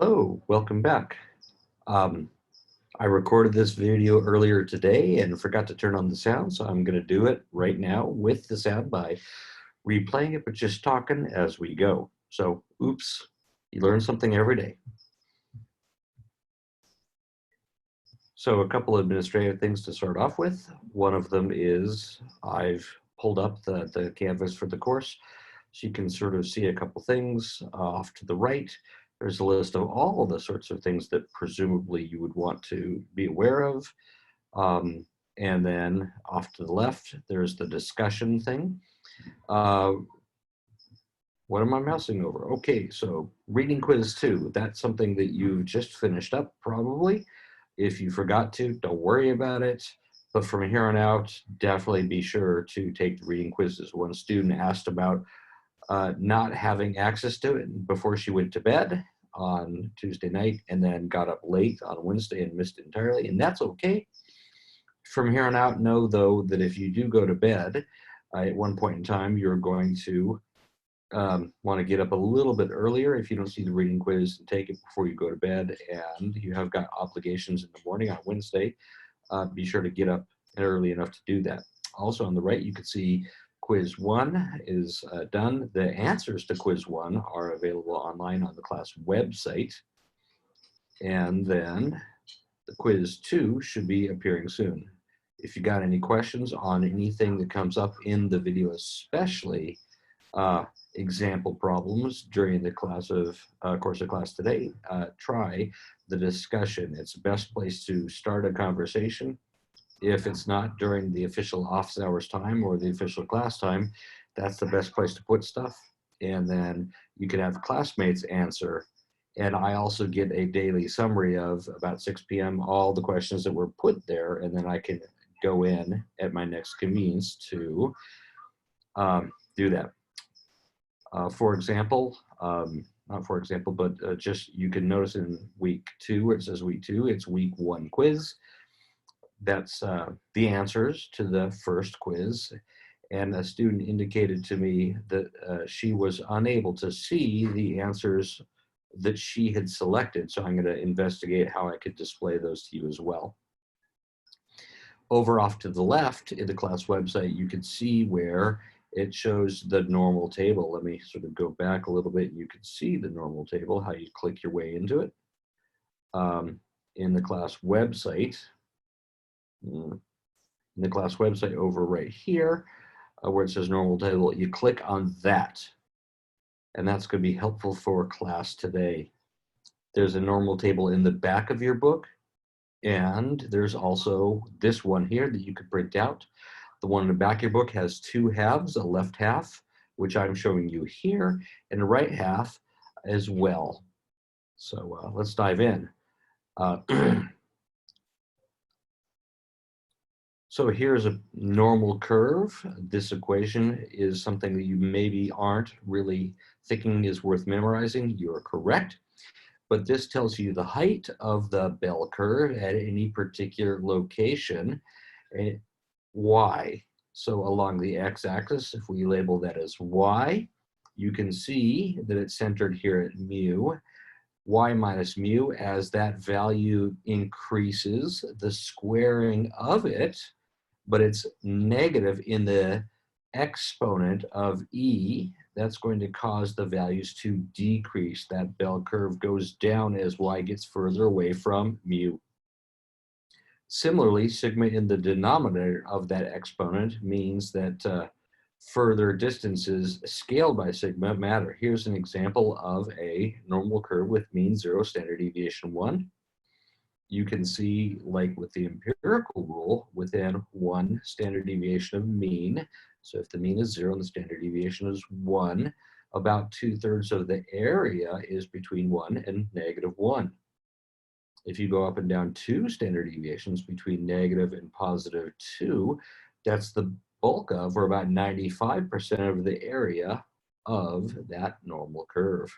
Hello, welcome back. Um, I recorded this video earlier today and forgot to turn on the sound, so I'm going to do it right now with the sound by replaying it, but just talking as we go. So, oops, you learn something every day. So a couple of administrative things to start off with. One of them is I've pulled up the canvas for the course, so you can sort of see a couple things off to the right. There's a list of all the sorts of things that presumably you would want to be aware of. Um, and then off to the left, there's the discussion thing. What am I mousing over? Okay, so reading quiz 2, that's something that you've just finished up probably. If you forgot to, don't worry about it. But from here on out, definitely be sure to take the reading quizzes. One student asked about not having access to it before she went to bed on Tuesday night and then got up late on Wednesday and missed it entirely, and that's okay. From here on out, know though that if you do go to bed at one point in time, you're going to want to get up a little bit earlier if you don't see the reading quiz and take it before you go to bed and you have got obligations in the morning on Wednesday, be sure to get up early enough to do that. Also on the right, you can see quiz 1 is done. The answers to quiz 1 are available online on the class website. And then the quiz 2 should be appearing soon. If you got any questions on anything that comes up in the video, especially example problems during the course of class today, try the discussion. It's the best place to start a conversation. If it's not during the official office hours time or the official class time, that's the best place to put stuff. And then you can have classmates answer. And I also get a daily summary of about 6 p.m. all the questions that were put there, and then I can go in at my next convenience to do that. For example, not for example, but just you can notice in week 2 where it says week 2, it's week 1 quiz. That's the answers to the first quiz. And a student indicated to me that she was unable to see the answers that she had selected. So I'm going to investigate how I could display those to you as well. Over off to the left in the class website, you can see where it shows the normal table. Let me sort of go back a little bit. You can see the normal table, how you click your way into it. In the class website, over right here, where it says normal table, you click on that. And that's going to be helpful for class today. There's a normal table in the back of your book. And there's also this one here that you could print out. The one in the back of your book has 2 halves, a left half, which I'm showing you here, and a right half as well. So let's dive in. So here's a normal curve. This equation is something that you maybe aren't really thinking is worth memorizing. You're correct. But this tells you the height of the bell curve at any particular location, y. So along the x-axis, if we label that as y, you can see that it's centered here at mu. Y minus mu, as that value increases, the squaring of it, but it's negative in the exponent of e, that's going to cause the values to decrease. That bell curve goes down as y gets further away from mu. Similarly, sigma in the denominator of that exponent means that further distances scaled by sigma matter. Here's an example of a normal curve with mean 0, standard deviation 1. You can see, like with the empirical rule, within 1 standard deviation of mean, so if the mean is 0 and the standard deviation is 1, about 2/3 of the area is between 1 and -1. If you go up and down 2 standard deviations between negative and positive 2, that's the bulk of, or about 95% of the area of that normal curve.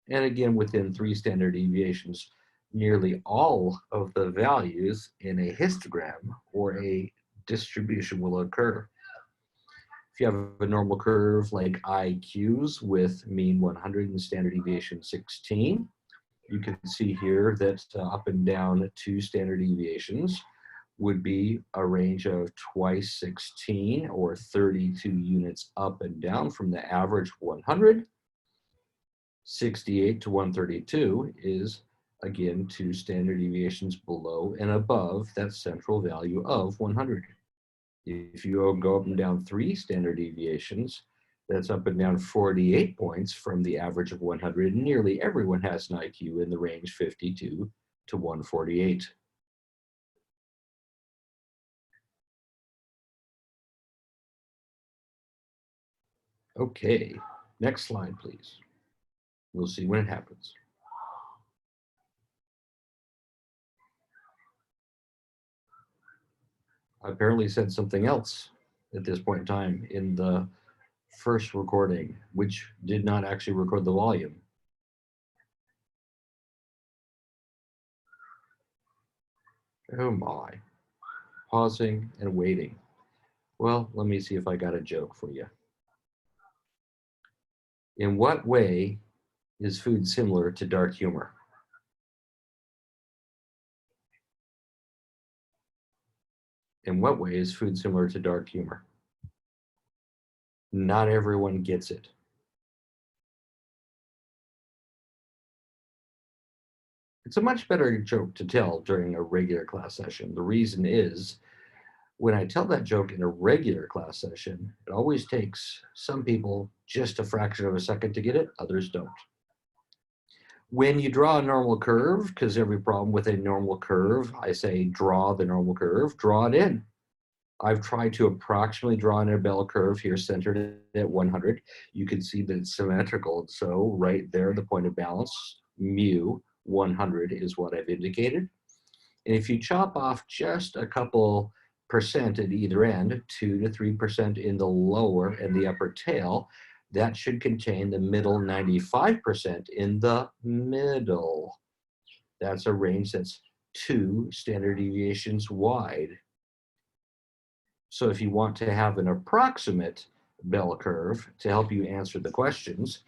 And again, within 3 standard deviations, nearly all of the values in a histogram or a distribution will occur. If you have a normal curve like IQs with mean 100 and standard deviation 16, You can see here that up and down 2 standard deviations would be a range of twice 16 or 32 units up and down from the average 100. 68 to 132 is again 2 standard deviations below and above that central value of 100. If you go up and down 3 standard deviations, that's up and down 48 points from the average of 100. Nearly everyone has an IQ in the range 52 to 148. Okay, next slide, please. We'll see when it happens. I apparently said something else at this point in time in the first recording, which did not actually record the volume. Oh my. Pausing and waiting. Well, let me see if I got a joke for you. In what way is food similar to dark humor? In what way is food similar to dark humor? Not everyone gets it. It's a much better joke to tell during a regular class session. The reason is, when I tell that joke in a regular class session, it always takes some people just a fraction of a second to get it, others don't. When you draw a normal curve, because every problem with a normal curve, I say draw the normal curve, draw it in. I've tried to approximately draw in a bell curve here centered at 100. You can see that it's symmetrical. So right there, the point of balance, mu 100 is what I've indicated. And if you chop off just a couple percent at either end, 2 to 3% in the lower and the upper tail, that should contain the middle 95% in the middle. That's a range that's 2 standard deviations wide. So if you want to have an approximate bell curve to help you answer the questions,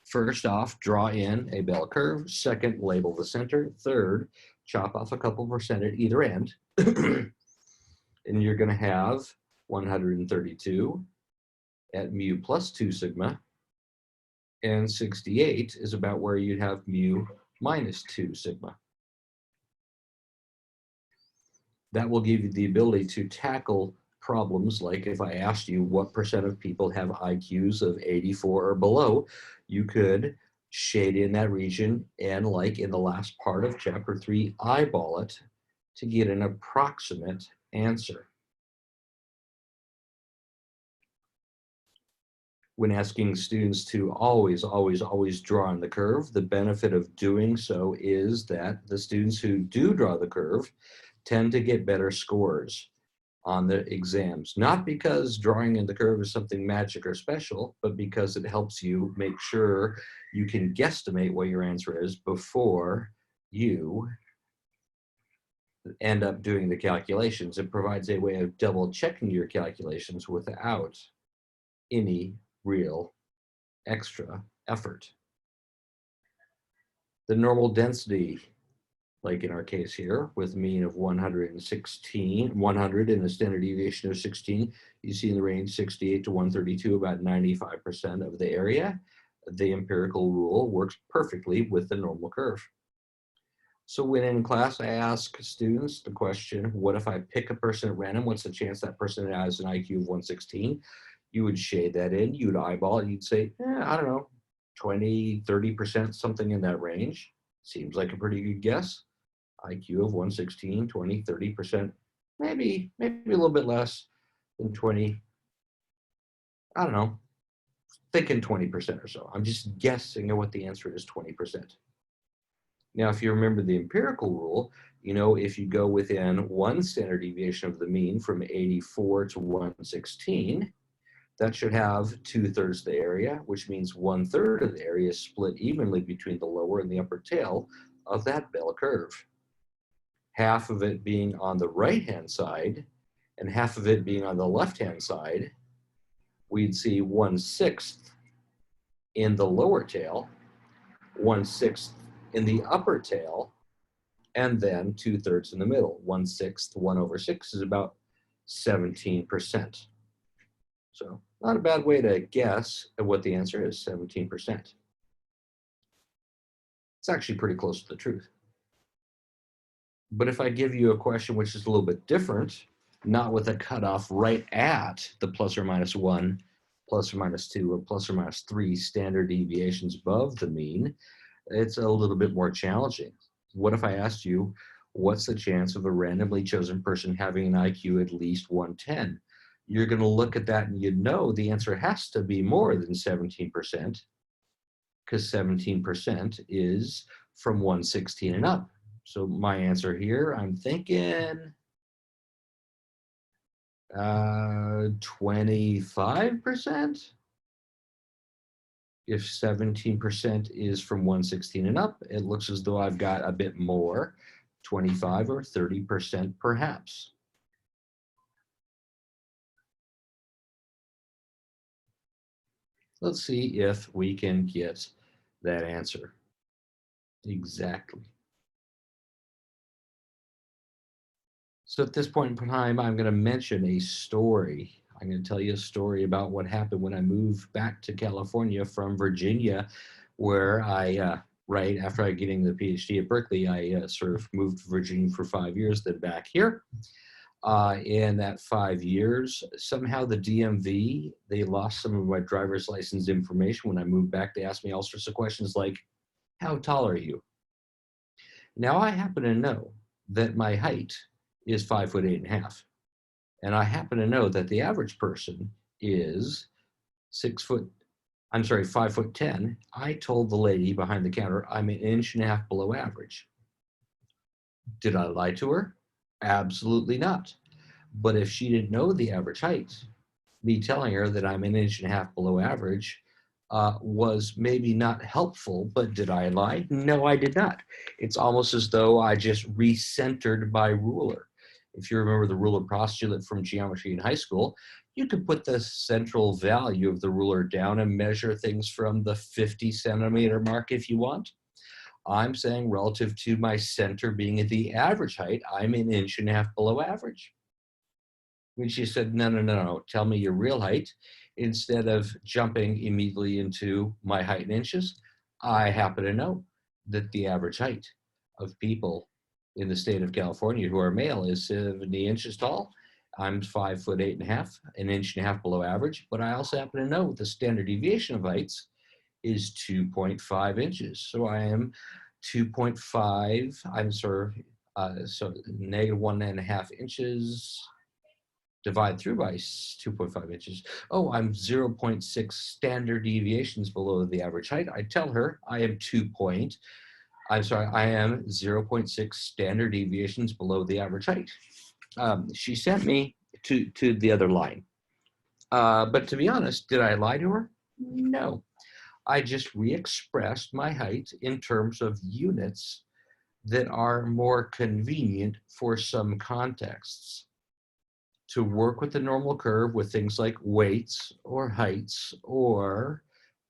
first off, draw in a bell curve. Second, label the center. Third, chop off a couple percent at either end. And you're going to have 132 at mu plus 2 sigma. And 68 is about where you'd have mu minus 2 sigma. That will give you the ability to tackle problems like if I asked you what percent of people have IQs of 84 or below, you could shade in that region and, like in the last part of chapter 3, eyeball it to get an approximate answer. When asking students to always draw on the curve, the benefit of doing so is that the students who do draw the curve tend to get better scores on the exams, not because drawing in the curve is something magic or special, but because it helps you make sure you can guesstimate what your answer is before you end up doing the calculations. It provides a way of double checking your calculations without any real extra effort. The normal density, like in our case here, with a mean of 116, 100 and a standard deviation of 16, you see in the range 68 to 132, about 95% of the area. The empirical rule works perfectly with the normal curve. So when in class, I ask students the question, what if I pick a person at random? What's the chance that person has an IQ of 116? You would shade that in, you'd eyeball it, you'd say, I don't know, 20, 30%, something in that range. Seems like a pretty good guess. IQ of 116, 20, 30%, maybe a little bit less than 20. I don't know, thinking 20% or so. I'm just guessing at what the answer is, 20%. Now, if you remember the empirical rule, you know, if you go within 1 standard deviation of the mean from 84 to 116, that should have 2/3 the area, which means 1/3 of the area is split evenly between the lower and the upper tail of that bell curve. Half of it being on the right-hand side and half of it being on the left-hand side, we'd see 1/6 in the lower tail, 1/6 in the upper tail, and then 2/3 in the middle. 1/6, 1/6 is about 17%. So not a bad way to guess at what the answer is, 17%. It's actually pretty close to the truth. But if I give you a question which is a little bit different, not with a cutoff right at the ±1, ±2, or ±3 standard deviations above the mean, it's a little bit more challenging. What if I asked you, what's the chance of a randomly chosen person having an IQ at least 110? You're going to look at that and you know the answer has to be more than 17%, because 17% is from 116 and up. So my answer here, I'm thinking 25%. If 17% is from 116 and up, it looks as though I've got a bit more, 25 or 30% perhaps. Let's see if we can get that answer exactly. So at this point in time, I'm going to mention a story. I'm going to tell you a story about what happened when I moved back to California from Virginia, where I, right after I getting the PhD at Berkeley, I sort of moved to Virginia for 5 years, then back here. In that 5 years, somehow the DMV, they lost some of my driver's license information. When I moved back, they asked me all sorts of questions like, how tall are you? Now I happen to know that my height is 5'8.5". And I happen to know that the average person is 5'10". I told the lady behind the counter, I'm 1.5 inches below average. Did I lie to her? Absolutely not. But if she didn't know the average height, me telling her that I'm 1.5 inches below average was maybe not helpful, but did I lie? No, I did not. It's almost as though I just recentered my ruler. If you remember the ruler postulate from geometry in high school, you could put the central value of the ruler down and measure things from the 50 centimeter mark if you want. I'm saying relative to my center being at the average height, I'm 1.5 inches below average. When she said, no, tell me your real height, instead of jumping immediately into my height in inches, I happen to know that the average height of people in the state of California who are male is 70 inches tall. I'm 5'8.5", 1.5 inches below average, but I also happen to know the standard deviation of heights is 2.5 inches. So I am 2.5, so negative 1.5 inches divide through by 2.5 inches. Oh, I'm 0.6 standard deviations below the average height. I tell her I am I am 0.6 standard deviations below the average height. She sent me to the other line. But to be honest, did I lie to her? No. I just re-expressed my height in terms of units that are more convenient for some contexts. To work with the normal curve with things like weights or heights or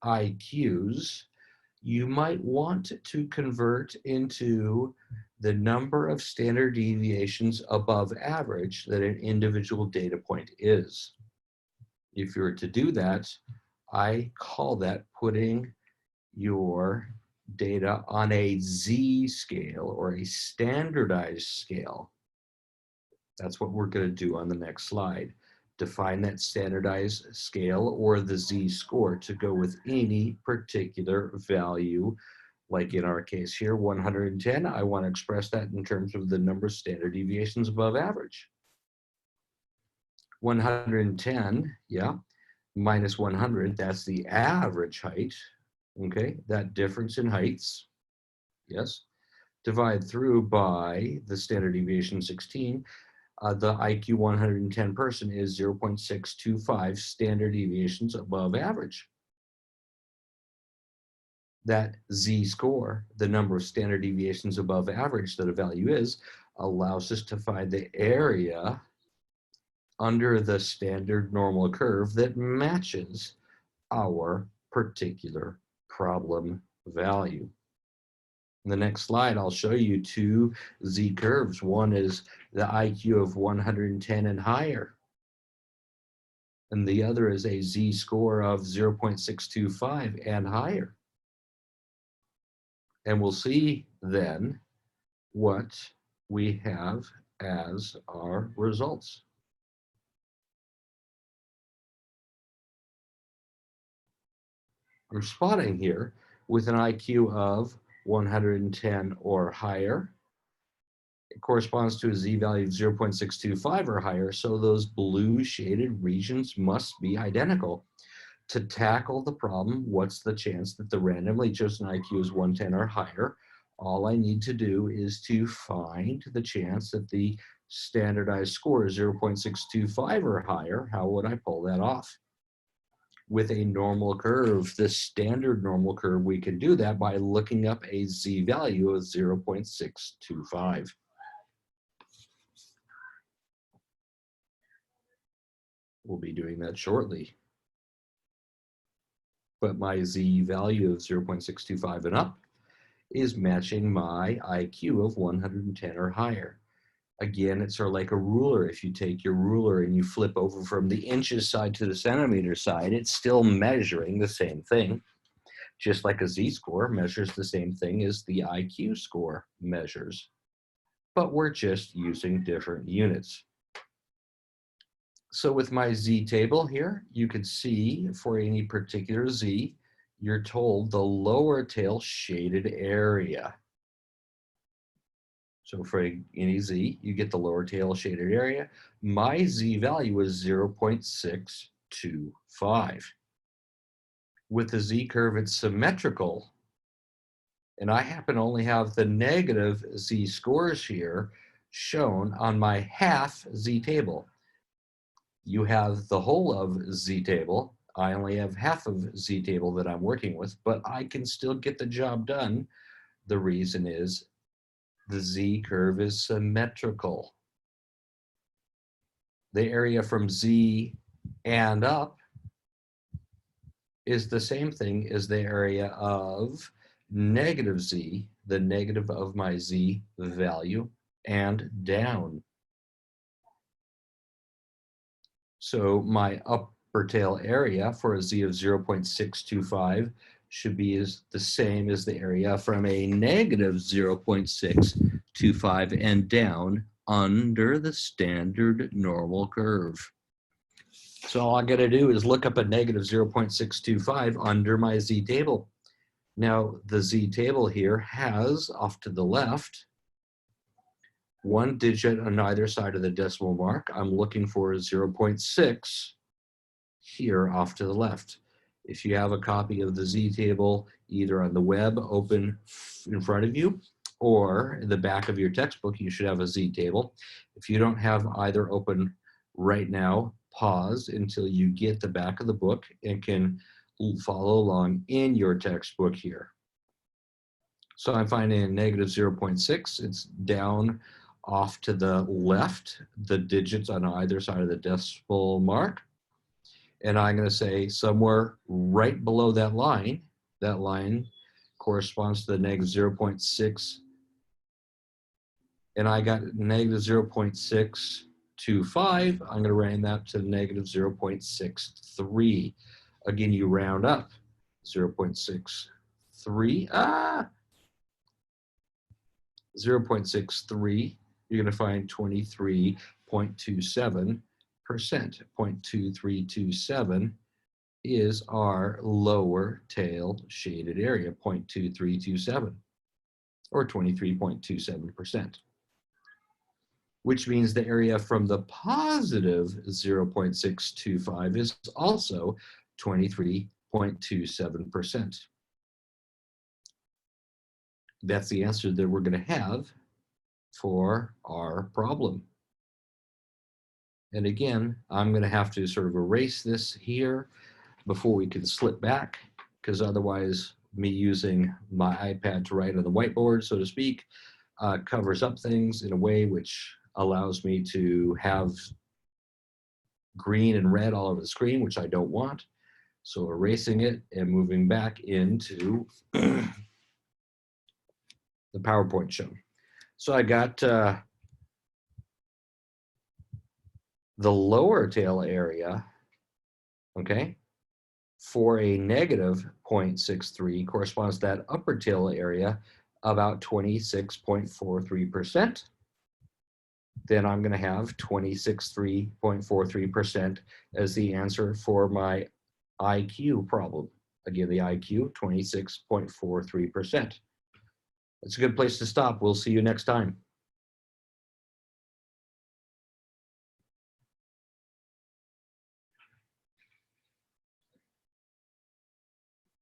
IQs, you might want to convert into the number of standard deviations above average that an individual data point is. If you were to do that, I call that putting your data on a Z scale or a standardized scale. That's what we're going to do on the next slide. Define that standardized scale or the Z-score to go with any particular value. Like in our case here, 110, I want to express that in terms of the number of standard deviations above average. 110, yeah, minus 100, that's the average height, okay? That difference in heights, yes. Divide through by the standard deviation 16, the IQ 110 person is 0.625 standard deviations above average. That Z-score, the number of standard deviations above average that a value is, allows us to find the area under the standard normal curve that matches our particular problem value. In the next slide, I'll show you two Z curves. One is the IQ of 110 and higher, and the other is a Z score of 0.625 and higher. And we'll see then what we have as our results. I'm spotting here with an IQ of 110 or higher. It corresponds to a Z-value of 0.625 or higher, so those blue shaded regions must be identical. To tackle the problem, what's the chance that the randomly chosen IQ is 110 or higher? All I need to do is to find the chance that the standardized score is 0.625 or higher. How would I pull that off? With a normal curve, the standard normal curve, we can do that by looking up a Z-value of 0.625. We'll be doing that shortly. But my Z value of 0.625 and up is matching my IQ of 110 or higher. Again, it's sort of like a ruler. If you take your ruler and you flip over from the inches side to the centimeter side, it's still measuring the same thing. Just like a Z-score measures the same thing as the IQ score measures. But we're just using different units. So with my Z table here, you can see for any particular Z, you're told the lower tail shaded area. So for any Z, you get the lower tail shaded area. My Z value is 0.625. With the Z curve, it's symmetrical. And I happen to only have the negative Z scores here shown on my half Z table. You have the whole of Z table. I only have half of Z table that I'm working with, but I can still get the job done. The reason is the Z curve is symmetrical. The area from Z and up is the same thing as the area of negative Z, the negative of my Z value, and down. So my upper tail area for a Z of 0.625 should be the same as the area from a negative 0.625 and down under the standard normal curve. So all I got to do is look up a negative 0.625 under my Z table. Now the Z table here has off to the left one digit on either side of the decimal mark. I'm looking for 0.6 here off to the left. If you have a copy of the Z table either on the web open in front of you or in the back of your textbook, you should have a Z table. If you don't have either open right now, pause until you get the back of the book and can follow along in your textbook here. So I'm finding a negative 0.6. It's down off to the left, the digits on either side of the decimal mark. And I'm going to say somewhere right below that line corresponds to the negative 0.6. And I got negative 0.625. I'm going to round that to negative 0.63. Again, you round up 0.63. 0.63. You're going to find 23.27%. 0.2327 is our lower tail shaded area, 0.2327, or 23.27%, which means the area from the positive 0.625 is also 23.27%. That's the answer that we're going to have for our problem. And again, I'm going to have to sort of erase this here before we can slip back, because otherwise me using my iPad to write on the whiteboard, so to speak, covers up things in a way which allows me to have green and red all over the screen, which I don't want. So erasing it and moving back into the PowerPoint show. So I got the lower tail area, okay, for a negative 0.63 corresponds to that upper tail area about 26.43%. Then I'm going to have 26.43% as the answer for my IQ problem. Again, the IQ, 26.43%. That's a good place to stop. We'll see you next time.